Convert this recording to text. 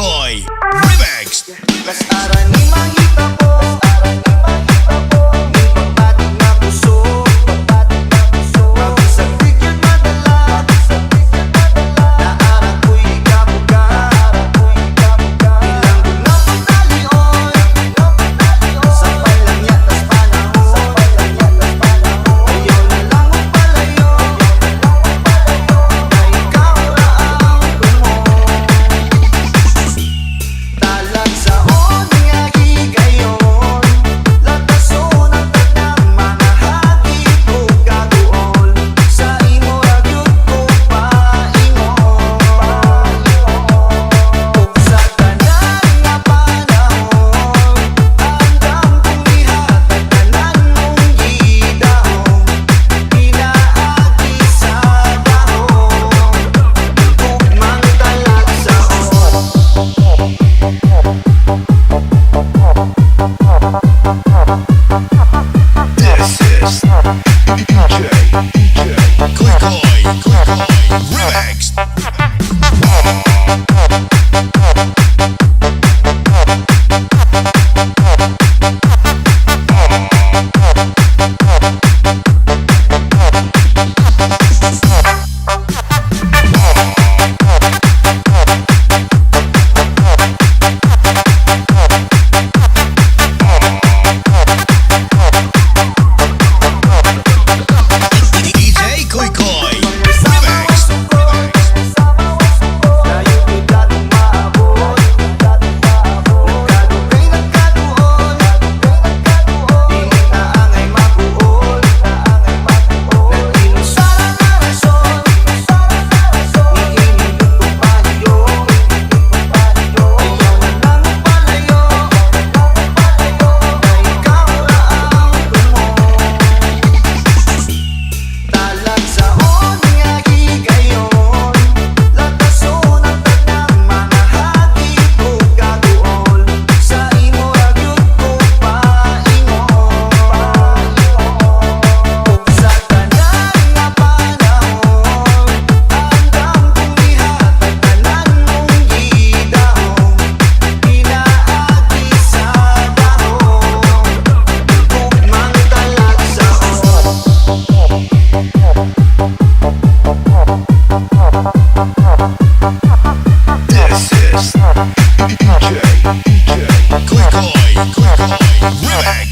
Koy Remix. Las araw ni makita ko, may pagbating na puso, pag-isagtig yun madala, na araw ko'y kabuga, ilang gunapang talion, sampay lang yatas panahon, ayaw na lang magpalayo, na ikaw raang kumon. Talag sa nga higayon, latason ang tanang mga hagit o kaduol, sa imo ragyod ko paingon. Ug sa tanan nga panahon, handang kong ihatag tanan mong gidahon, pinaagi sa dahon, tugmang talag sa This is DJ Koy Remix. DJ Koy Remix. Talag sa nga higayon, latason ang tanang mga hagit o kaduol, sa imo ragyod ko paingon. Ug sa tanan nga panahon, handang kong ihatag tanan mong gidahon, pinaagi sa dahon, tugmang talag sa This is DJ Koy Remix.